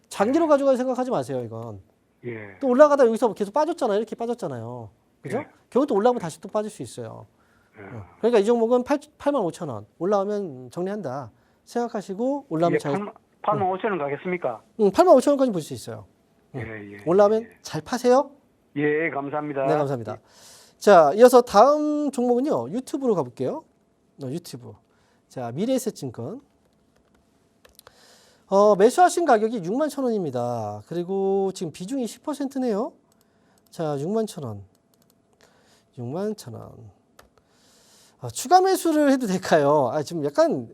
장기로 가져갈 생각하지 마세요, 이건. 예. 또 올라가다 여기서 계속 빠졌잖아요. 이렇게 빠졌잖아요. 그죠? 예. 겨우 또 올라오면 다시 또 빠질 수 있어요. 그러니까 이 종목은 85,000원. 올라오면 정리한다. 생각하시고 올라오면 잘 85,000원 가겠습니까? 85,000원까지 볼 수 있어요. 예. 올라오면 잘 파세요. 예, 감사합니다. 네, 감사합니다. 자, 이어서 다음 종목은요. 유튜브로 가볼게요. 유튜브. 자, 미래에셋증권. 매수하신 가격이 61,000원입니다. 그리고 지금 비중이 10%네요. 자, 61,000원. 61,000원. 추가 매수를 해도 될까요? 지금 약간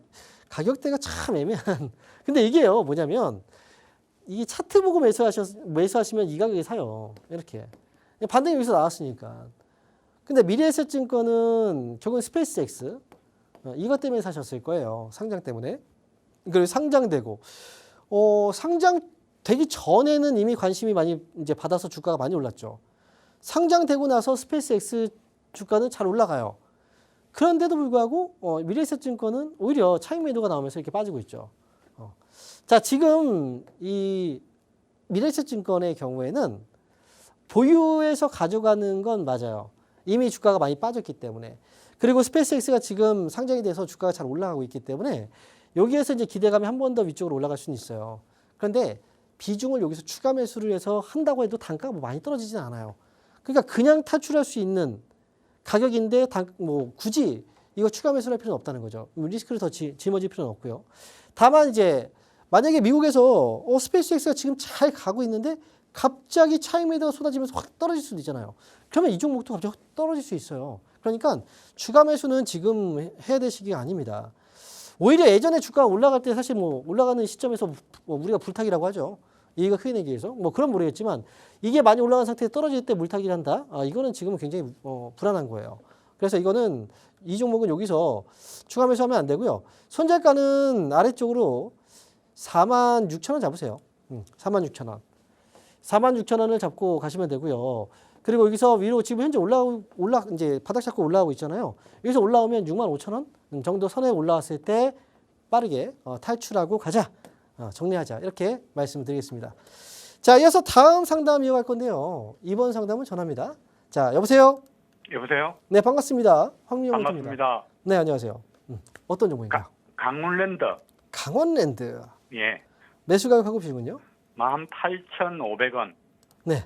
가격대가 참 애매한. 근데 이게요, 뭐냐면, 이게 차트 보고 매수하시면 이 가격에 사요. 이렇게. 반등이 여기서 나왔으니까. 근데 미래에셋증권은 결국은 스페이스X. 이것 때문에 사셨을 거예요. 상장 때문에. 그리고 상장되고, 상장되기 전에는 이미 관심이 많이 이제 받아서 주가가 많이 올랐죠. 상장되고 나서 스페이스X 주가는 잘 올라가요. 그런데도 불구하고 미래에셋증권은 오히려 차익 매도가 나오면서 이렇게 빠지고 있죠. 자, 지금 이 미래에셋증권의 경우에는 보유해서 가져가는 건 맞아요. 이미 주가가 많이 빠졌기 때문에. 그리고 스페이스X가 지금 상장이 돼서 주가가 잘 올라가고 있기 때문에 여기에서 이제 기대감이 한 번 더 위쪽으로 올라갈 수는 있어요. 그런데 비중을 여기서 추가 매수를 해서 한다고 해도 단가가 뭐 많이 떨어지진 않아요. 그러니까 그냥 탈출할 수 있는 가격인데 굳이 이거 추가 매수를 할 필요는 없다는 거죠. 리스크를 더 짊어질 필요는 없고요. 다만 이제 만약에 미국에서 스페이스X가 지금 잘 가고 있는데 갑자기 차익 매도가 쏟아지면서 확 떨어질 수도 있잖아요. 그러면 이 종목도 갑자기 확 떨어질 수 있어요. 그러니까 추가 매수는 지금 해야 될 시기가 아닙니다. 오히려 예전에 주가가 올라갈 때 사실 올라가는 시점에서 우리가 불타기라고 하죠. 이익을 크게 내기 위해서. 그런 모르겠지만 이게 많이 올라간 상태에 떨어질 때 물타기를 한다. 이거는 지금은 굉장히 불안한 거예요. 그래서 이거는 이 종목은 여기서 추가 매수하면 안 되고요. 손절가는 아래쪽으로 46,000원 잡으세요. 46,000원. 46,000원을 잡고 가시면 되고요. 그리고 여기서 위로 지금 현재 이제 바닥 잡고 올라오고 있잖아요. 여기서 올라오면 65,000원 정도 선에 올라왔을 때 빠르게 탈출하고 가자. 정리하자. 이렇게 말씀드리겠습니다. 자, 이어서 다음 상담 이어갈 건데요. 이번 상담은 전화입니다. 자, 여보세요? 여보세요? 네, 반갑습니다. 황미영입니다. 반갑습니다. 네, 안녕하세요. 어떤 종목인가요? 강원랜드. 강원랜드. 예. 매수 가격 하고 계시군요. 18,500원. 네.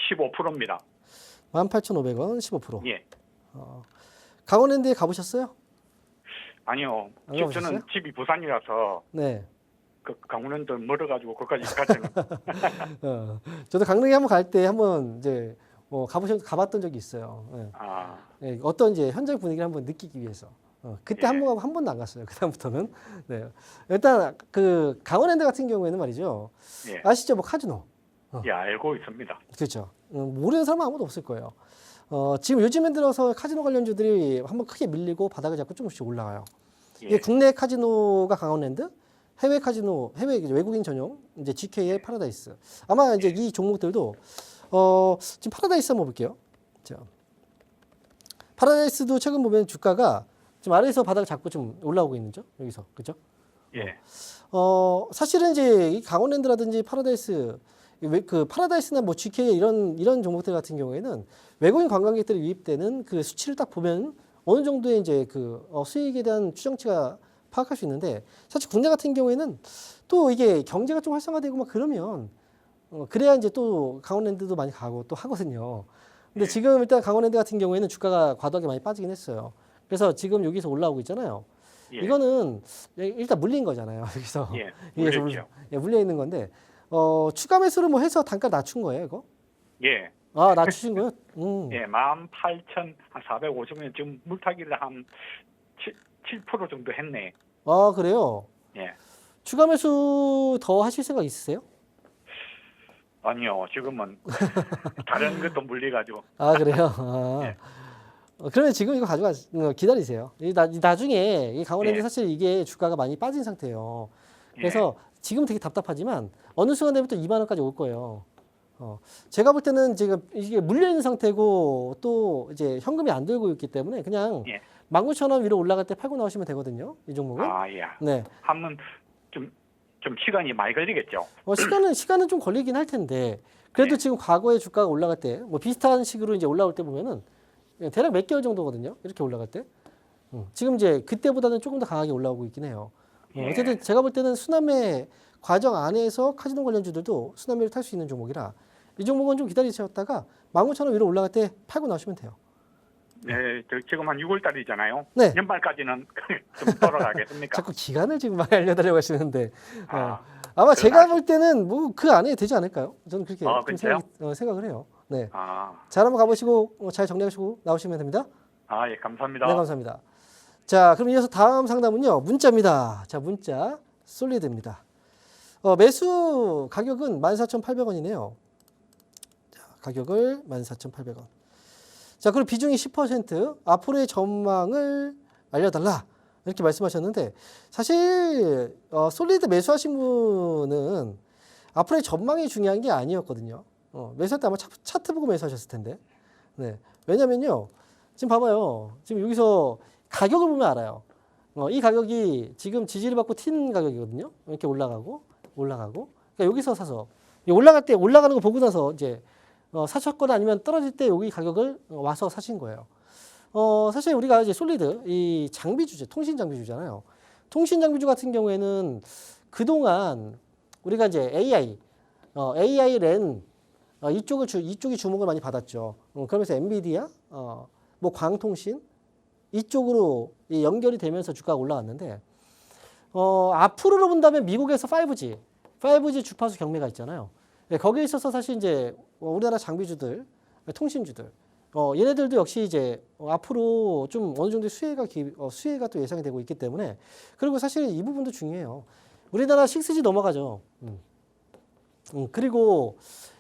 15%입니다. 18,500원, 15%. 예. 강원랜드에 가보셨어요? 아니요. 안 가보셨어요? 저는 집이 부산이라서 네. 그 강원랜드 멀어가지고 거기까지 가지는. 저도 강릉에 한번 갈 때 한번 이제 가봤던 적이 있어요. 네. 네, 어떤 이제 현장 분위기를 한번 느끼기 위해서. 그때 예. 한 번도 안 갔어요. 그 다음부터는. 네. 일단 그 강원랜드 같은 경우에는 말이죠. 예. 아시죠? 카지노. 예, 알고 있습니다. 그렇죠. 모르는 사람은 아무도 없을 거예요. 지금 요즘에 들어서 카지노 관련주들이 한번 크게 밀리고 바닥을 잡고 조금씩 올라와요. 이게 예. 국내 카지노가 강원랜드, 해외 카지노, 해외 외국인 전용 이제 GK의 파라다이스. 아마 이제 이 종목들도 지금 파라다이스 한번 볼게요. 자, 파라다이스도 최근 보면 주가가 지금 아래에서 바닥을 잡고 좀 올라오고 있는죠. 여기서 그렇죠? 예. 사실은 이제 이 강원랜드라든지 파라다이스 그 파라다이스나 뭐 GK 이런 종목들 같은 경우에는 외국인 관광객들이 유입되는 그 수치를 딱 보면 어느 정도의 이제 그 수익에 대한 추정치가 파악할 수 있는데 사실 국내 같은 경우에는 또 이게 경제가 좀 활성화되고 막 그러면 그래야 이제 또 강원랜드도 많이 가고 또 하거든요. 근데 지금 일단 강원랜드 같은 경우에는 주가가 과도하게 많이 빠지긴 했어요. 그래서 지금 여기서 올라오고 있잖아요. 예. 이거는 일단 물린 거잖아요. 여기서 예. 위에서 물렸죠. 물려 있는 건데 추가 매수를 뭐 해서 단가 낮춘 거예요, 이거? 예. 아, 낮추신 거요? 예. 18,450원 지금 물타기를 한 7% 정도 했네. 아, 그래요? 예. 추가 매수 더 하실 생각 있으세요? 아니요. 지금은 다른 것도 물려가지고. 아, 그래요? 아. 예. 그러면 지금 이거 기다리세요. 나중에 이 강원랜드 예. 사실 이게 주가가 많이 빠진 상태예요. 그래서 지금 되게 답답하지만 어느 순간 되부터 2만 원까지 올 거예요. 제가 볼 때는 지금 이게 물려 있는 상태고 또 이제 현금이 안 들고 있기 때문에 그냥 예. 19,000원 위로 올라갈 때 팔고 나오시면 되거든요. 이 종목은. 아, 예. 네. 하면 좀 시간이 많이 걸리겠죠. 시간은 좀 걸리긴 할 텐데 그래도 네. 지금 과거에 주가가 올라갈 때 뭐 비슷한 식으로 이제 올라올 때 보면은 대략 몇 개월 정도거든요. 이렇게 올라갈 때. 지금 이제 그때보다는 조금 더 강하게 올라오고 있긴 해요. 예. 어쨌든 제가 볼 때는 수남매 과정 안에서 카지노 관련주들도 수남매를 탈 수 있는 종목이라 이 종목은 좀 기다리셨다가 19,000원 위로 올라갈 때 팔고 나오시면 돼요. 네, 지금 한 6월 달이잖아요. 네. 연말까지는 좀 돌아가겠습니까? 자꾸 기간을 지금 많이 알려달라고 하시는데 아, 아마 제가 아직- 볼 때는 뭐 그 안에 되지 않을까요? 저는 그렇게 좀 그렇죠? 생각을 해요. 네. 아, 잘 한번 가보시고 잘 정리하시고 나오시면 됩니다. 예, 감사합니다. 네, 감사합니다. 자, 그럼 이어서 다음 상담은요. 문자입니다. 자, 문자 솔리드입니다. 매수 가격은 14,800원이네요. 자, 가격을 14,800원. 자, 그리고 비중이 10%, 앞으로의 전망을 알려달라. 이렇게 말씀하셨는데, 사실, 솔리드 매수하신 분은 앞으로의 전망이 중요한 게 아니었거든요. 매수할 때 아마 차트 보고 매수하셨을 텐데. 네. 왜냐면요. 지금 봐봐요. 지금 여기서 가격을 보면 알아요. 이 가격이 지금 지지를 받고 튄 가격이거든요. 이렇게 올라가고. 그러니까 여기서 사서 올라갈 때 올라가는 거 보고 나서 이제 사셨거나 아니면 떨어질 때 여기 가격을 와서 사신 거예요. 사실 우리가 이제 솔리드 이 장비주제, 통신 장비주잖아요. 통신 장비주 같은 경우에는 그동안 우리가 이제 AI 랜 이쪽이 주목을 많이 받았죠. 그러면서 엔비디아, 뭐 광통신 이쪽으로 연결이 되면서 주가가 올라왔는데 앞으로로 본다면 미국에서 5G 주파수 경매가 있잖아요. 네, 거기에 있어서 사실 이제 우리나라 장비주들, 통신주들, 얘네들도 역시 이제 앞으로 좀 어느 정도 수혜가 또 예상이 되고 있기 때문에 그리고 사실 이 부분도 중요해요. 우리나라 6G 넘어가죠. 그리고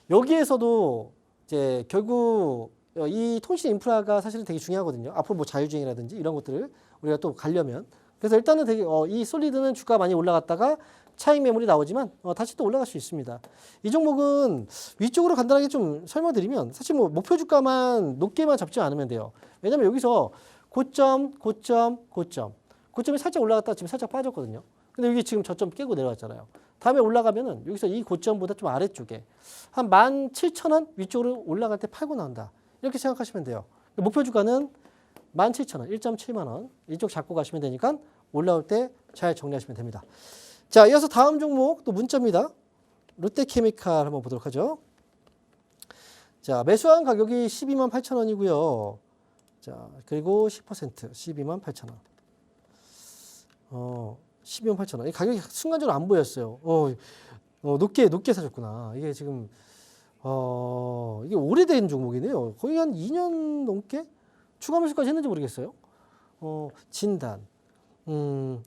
여기에서도 이제 결국 이 통신 인프라가 사실은 되게 중요하거든요. 앞으로 뭐 자율주행이라든지 이런 것들을 우리가 또 가려면. 그래서 일단은 되게 이 솔리드는 주가 많이 올라갔다가 차익 매물이 나오지만 다시 또 올라갈 수 있습니다. 이 종목은 위쪽으로 간단하게 좀 설명드리면 사실 뭐 목표 주가만 높게만 잡지 않으면 돼요. 왜냐면 여기서 고점이 살짝 올라갔다가 지금 살짝 빠졌거든요. 근데 여기 지금 저점 깨고 내려왔잖아요. 다음에 올라가면은 여기서 이 고점보다 좀 아래쪽에 한 17,000원 위쪽으로 올라갈 때 팔고 나온다. 이렇게 생각하시면 돼요. 목표 주가는 17,000원, 1.7만 원 이쪽 잡고 가시면 되니까 올라올 때 잘 정리하시면 됩니다. 자, 이어서 다음 종목 또 문자입니다. 롯데케미칼 한번 보도록 하죠. 자, 매수한 가격이 12만 8천 원이고요. 자, 그리고 10% 12만 8천 원. 12만 8천 원. 이 가격이 순간적으로 안 보였어요. 높게 사셨구나. 이게 지금 이게 오래된 종목이네요. 거의 한 2년 넘게 추가 매수까지 했는지 모르겠어요. 진단.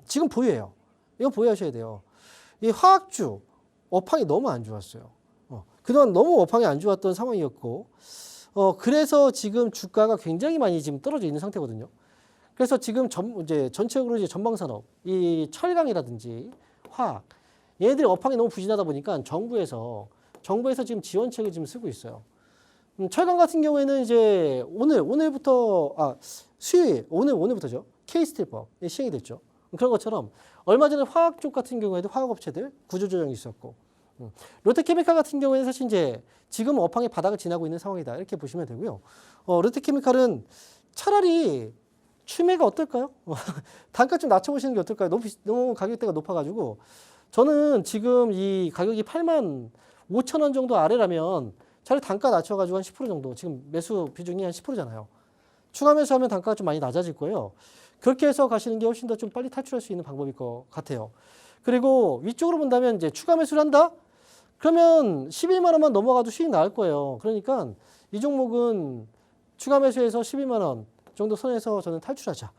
지금 보유해요. 이건 보유하셔야 돼요. 이 화학주 업황이 너무 안 좋았어요. 그동안 너무 업황이 안 좋았던 상황이었고, 그래서 지금 주가가 굉장히 많이 지금 떨어져 있는 상태거든요. 그래서 지금 이제 전체적으로 이제 전방산업, 이 철강이라든지 화학, 얘네들이 업황이 너무 부진하다 보니까 정부에서 지금 지원책을 지금 쓰고 있어요. 철강 같은 경우에는 이제 오늘부터 오늘부터죠. K스틸법 시행이 됐죠. 그런 것처럼 얼마 전에 화학 쪽 같은 경우에도 화학업체들 구조조정이 있었고, 롯데케미칼 같은 경우에는 사실 이제 지금 업황의 바닥을 지나고 있는 상황이다. 이렇게 보시면 되고요. 롯데케미칼은 차라리 추매가 어떨까요? 단가 좀 낮춰보시는 게 어떨까요? 너무 가격대가 높아가지고 저는 지금 이 가격이 8만 5천 원 정도 아래라면 차라리 단가 낮춰가지고 한 10% 정도, 지금 매수 비중이 한 10%잖아요. 추가 매수하면 단가가 좀 많이 낮아질 거예요. 그렇게 해서 가시는 게 훨씬 더 좀 빨리 탈출할 수 있는 방법일 것 같아요. 그리고 위쪽으로 본다면 이제 추가 매수를 한다? 그러면 11만 원만 넘어가도 수익 나올 거예요. 그러니까 이 종목은 추가 매수해서 12만 원 정도 선에서 저는 탈출하자.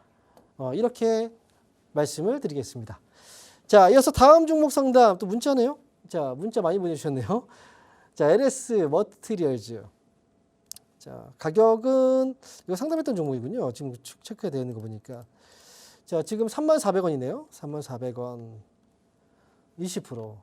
이렇게 말씀을 드리겠습니다. 자, 이어서 다음 종목 상담 또 문자네요. 자, 문자 많이 보내주셨네요. 자, LS 머티리얼즈. 자, 가격은 이거 상담했던 종목이군요. 지금 체크가 되어 있는 거 보니까. 자, 지금 34,400원이네요. 34,400원. 20%.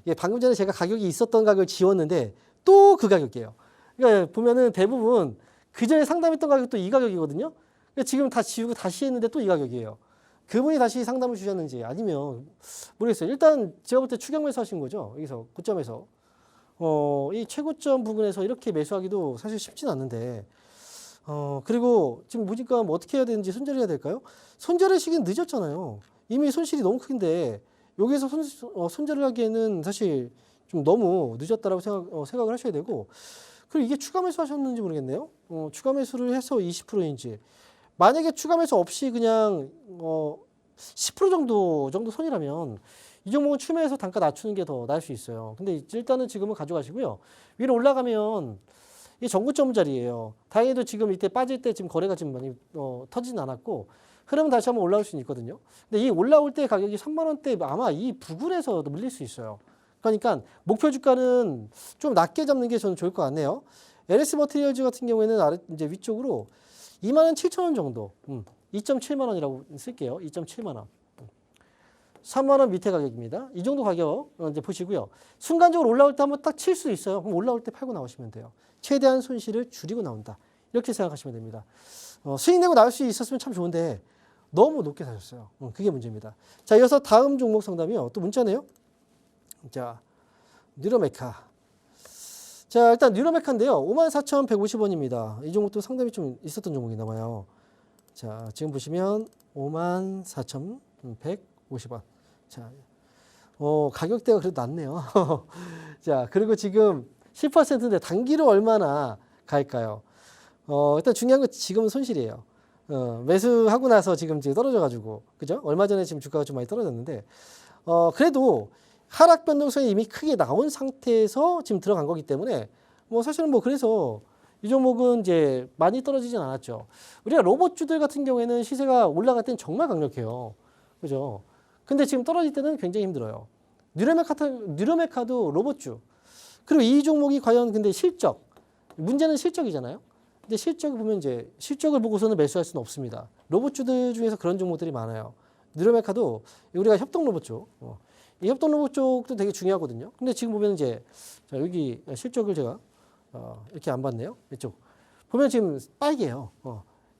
예, 방금 전에 제가 가격이 있었던 가격을 지웠는데 또 그 가격이에요. 그러니까 보면은 대부분 그 전에 상담했던 가격도 이 가격이거든요. 그러니까 지금 다 지우고 다시 했는데 또 이 가격이에요. 그분이 다시 상담을 주셨는지 아니면 모르겠어요. 일단 제가 볼 때 추격 매수하신 거죠. 여기서 고점에서. 이 최고점 부분에서 이렇게 매수하기도 사실 쉽진 않는데, 그리고 지금 보니까 뭐 어떻게 해야 되는지 손절해야 될까요? 손절의 시기는 늦었잖아요. 이미 손실이 너무 큰데, 여기서 손절을 하기에는 사실 좀 너무 늦었다라고 생각을 하셔야 되고, 그리고 이게 추가 매수 하셨는지 모르겠네요. 추가 매수를 해서 20%인지. 만약에 추가 매수 없이 그냥, 10% 정도 손이라면, 이 종목은 추매해서 단가 낮추는 게 더 나을 수 있어요. 근데 일단은 지금은 가져가시고요. 위로 올라가면 이 전고점 자리예요. 다행히도 지금 이때 빠질 때 지금 거래가 지금 많이 터지진 않았고 흐름은 다시 한번 올라올 수는 있거든요. 근데 이 올라올 때 가격이 3만 원대 아마 이 부근에서 밀릴 수 있어요. 그러니까 목표 주가는 좀 낮게 잡는 게 저는 좋을 것 같네요. LS 머티리얼즈 같은 경우에는 아래 이제 위쪽으로 2만 7천 원 정도, 2.7만 원이라고 쓸게요. 2.7만 원. 3만 원 밑에 가격입니다. 이 정도 가격 이제 보시고요. 순간적으로 올라올 때 한번 딱 칠 수 있어요. 그럼 올라올 때 팔고 나오시면 돼요. 최대한 손실을 줄이고 나온다. 이렇게 생각하시면 됩니다. 수익 내고 나올 수 있었으면 참 좋은데 너무 높게 사셨어요. 그게 문제입니다. 자, 이어서 다음 종목 상담이요. 또 문자네요. 자, 뉴로메카. 자, 일단 뉴로메카인데요. 54,150원입니다. 이 종목도 상담이 좀 있었던 종목이나 봐요. 자, 지금 보시면 54,150원. 자, 가격대가 그래도 낮네요. 자, 그리고 지금 10%인데 단기로 얼마나 갈까요? 일단 중요한 건 지금은 손실이에요. 매수하고 나서 지금 떨어져가지고, 그죠? 얼마 전에 지금 주가가 좀 많이 떨어졌는데, 그래도 하락 변동성이 이미 크게 나온 상태에서 지금 들어간 거기 때문에, 뭐 사실은 뭐 그래서 이 종목은 이제 많이 떨어지진 않았죠. 우리가 로봇주들 같은 경우에는 시세가 올라갈 때는 정말 강력해요. 그죠? 근데 지금 떨어질 때는 굉장히 힘들어요. 뉴로메카도 로봇주. 그리고 이 종목이 과연 근데 실적. 문제는 실적이잖아요. 근데 실적을 보면 이제 실적을 보고서는 매수할 수는 없습니다. 로봇주들 중에서 그런 종목들이 많아요. 뉴로메카도 우리가 협동 로봇 쪽. 이 협동 로봇 쪽도 되게 중요하거든요. 근데 지금 보면 이제 자, 여기 실적을 제가 이렇게 안 봤네요. 이쪽. 보면 지금 빨개요.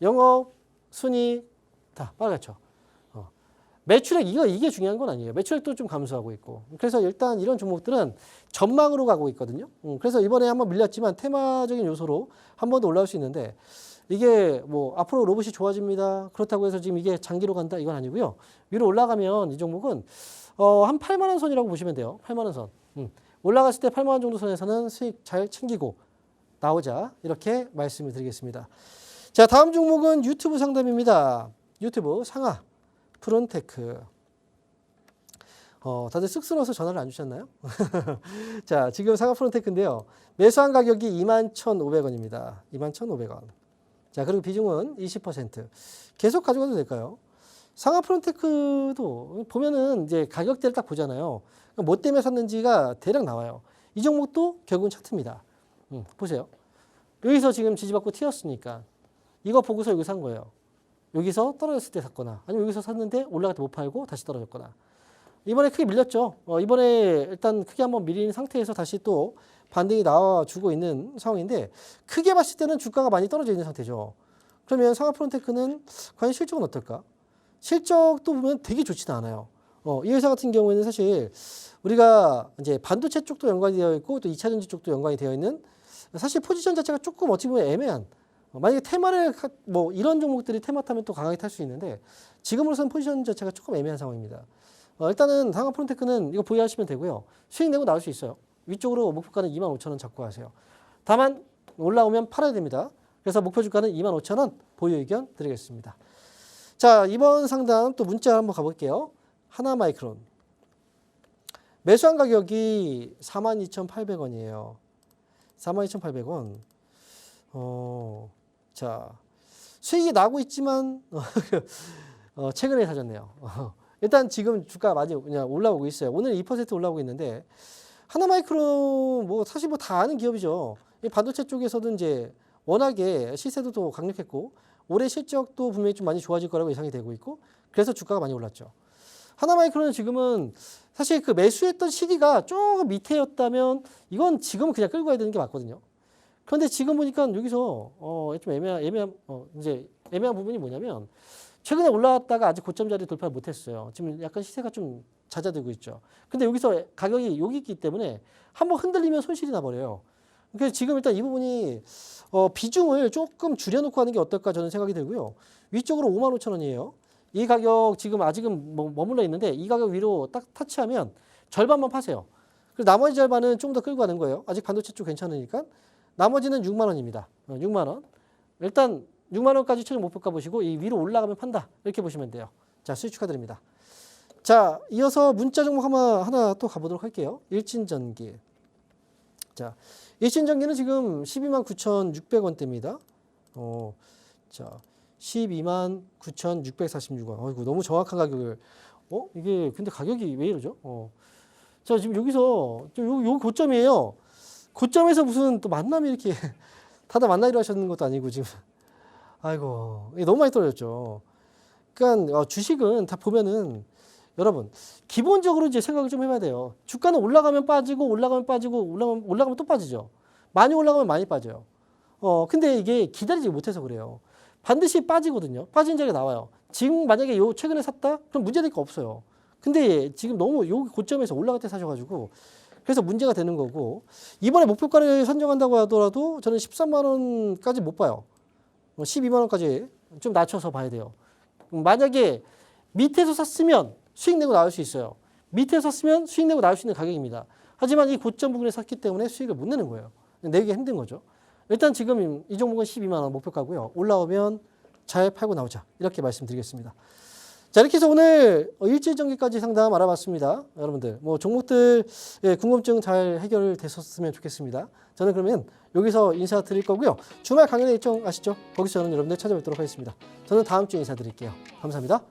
영업, 순이익 다 빨갛죠. 매출액 이게 중요한 건 아니에요. 매출액도 좀 감소하고 있고. 그래서 일단 이런 종목들은 전망으로 가고 있거든요. 그래서 이번에 한번 밀렸지만 테마적인 요소로 한 번 더 올라올 수 있는데 이게 뭐 앞으로 로봇이 좋아집니다. 그렇다고 해서 지금 이게 장기로 간다 이건 아니고요. 위로 올라가면 이 종목은 한 8만 원 선이라고 보시면 돼요. 8만 원 선. 올라갔을 때 8만 원 정도 선에서는 수익 잘 챙기고 나오자 이렇게 말씀을 드리겠습니다. 자, 다음 종목은 유튜브 상담입니다. 유튜브 상하 프론테크. 다들 쑥스러워서 전화를 안 주셨나요? 자, 지금 상하 프론테크인데요. 매수한 가격이 21,500원입니다. 21,500원. 자, 그리고 비중은 20%. 계속 가져가도 될까요? 상하 프론테크도 보면은 이제 가격대를 딱 보잖아요. 뭐 때문에 샀는지가 대략 나와요. 이 종목도 결국은 차트입니다. 보세요. 여기서 지금 지지받고 튀었으니까 이거 보고서 여기 산 거예요. 여기서 떨어졌을 때 샀거나 아니면 여기서 샀는데 올라갈 때 못 팔고 다시 떨어졌거나 이번에 크게 밀렸죠. 이번에 일단 크게 한번 밀린 상태에서 다시 또 반등이 나와주고 있는 상황인데 크게 봤을 때는 주가가 많이 떨어져 있는 상태죠. 그러면 상하 프론테크는 과연 실적은 어떨까? 실적도 보면 되게 좋지는 않아요. 이 회사 같은 경우에는 사실 우리가 이제 반도체 쪽도 연관이 되어 있고 또 2차 전지 쪽도 연관이 되어 있는 사실 포지션 자체가 조금 어찌 보면 애매한 만약에 테마를 뭐 이런 종목들이 테마 타면 또 강하게 탈 수 있는데 지금으로서는 포지션 자체가 조금 애매한 상황입니다. 일단은 상하 프론테크는 이거 보유하시면 되고요. 수익 내고 나올 수 있어요. 위쪽으로 목표가는 25,000원 잡고 가세요. 다만 올라오면 팔아야 됩니다. 그래서 목표 주가는 25,000원 보유 의견 드리겠습니다. 자, 이번 상담 또 문자 한번 가볼게요. 하나마이크론. 매수한 가격이 42,800원이에요. 42,800원. 자, 수익이 나고 있지만 최근에 사셨네요. 일단 지금 주가 많이 그냥 올라오고 있어요. 오늘 2% 올라오고 있는데 하나마이크론 뭐 사실 뭐 다 아는 기업이죠. 이 반도체 쪽에서도 이제 워낙에 시세도 또 강력했고 올해 실적도 분명히 좀 많이 좋아질 거라고 예상이 되고 있고 그래서 주가가 많이 올랐죠. 하나마이크론은 지금은 사실 그 매수했던 시기가 조금 밑에였다면 이건 지금은 그냥 끌고 가야 되는 게 맞거든요. 그런데 지금 보니까 여기서 좀 애매한 부분이 뭐냐면 최근에 올라왔다가 아직 고점 자리 돌파를 못했어요. 지금 약간 시세가 좀 잦아들고 있죠. 근데 여기서 가격이 여기 있기 때문에 한번 흔들리면 손실이 나버려요. 그래서 지금 일단 이 부분이 비중을 조금 줄여놓고 하는 게 어떨까 저는 생각이 들고요. 위쪽으로 55,000원이에요. 이 가격 지금 아직은 머물러 있는데 이 가격 위로 딱 터치하면 절반만 파세요. 그리고 나머지 절반은 좀 더 끌고 가는 거예요. 아직 반도체 쪽 괜찮으니까. 나머지는 6만 원입니다. 6만 원. 일단 6만 원까지 최종 목표가 보시고 이 위로 올라가면 판다. 이렇게 보시면 돼요. 자, 수익 축하드립니다. 자, 이어서 문자 종목 하나 또 가보도록 할게요. 일진전기. 자, 일진전기는 지금 129,600원대입니다. 자, 129,646원. 어이구, 너무 정확한 가격을. 이게 근데 가격이 왜 이러죠? 자, 지금 여기서 요 고점이에요. 고점에서 무슨 또 만남이 이렇게 다들 만나기로 하셨는 것도 아니고 지금. 아이고, 이게 너무 많이 떨어졌죠. 그러니까 주식은 다 보면은 여러분 기본적으로 이제 생각을 좀 해봐야 돼요. 주가는 올라가면 빠지고 올라가면 빠지고 올라가면 또 빠지죠. 많이 올라가면 많이 빠져요. 근데 이게 기다리지 못해서 그래요. 반드시 빠지거든요. 빠진 자리가 나와요. 지금 만약에 요 최근에 샀다? 그럼 문제될 거 없어요. 근데 지금 너무 요 고점에서 올라갈 때 사셔가지고 그래서 문제가 되는 거고 이번에 목표가를 선정한다고 하더라도 저는 13만 원까지 못 봐요. 12만 원까지 좀 낮춰서 봐야 돼요. 만약에 밑에서 샀으면 수익 내고 나올 수 있어요. 밑에서 샀으면 수익 내고 나올 수 있는 가격입니다. 하지만 이 고점 부분에 샀기 때문에 수익을 못 내는 거예요. 내기 힘든 거죠. 일단 지금 이 종목은 12만 원 목표가고요. 올라오면 잘 팔고 나오자. 이렇게 말씀드리겠습니다. 자, 이렇게 해서 오늘 일지전기까지 상담 알아봤습니다. 여러분들 뭐 종목들 궁금증 잘 해결됐었으면 좋겠습니다. 저는 그러면 여기서 인사드릴 거고요. 주말 강연회 일정 아시죠? 거기서 저는 여러분들 찾아뵙도록 하겠습니다. 저는 다음 주에 인사드릴게요. 감사합니다.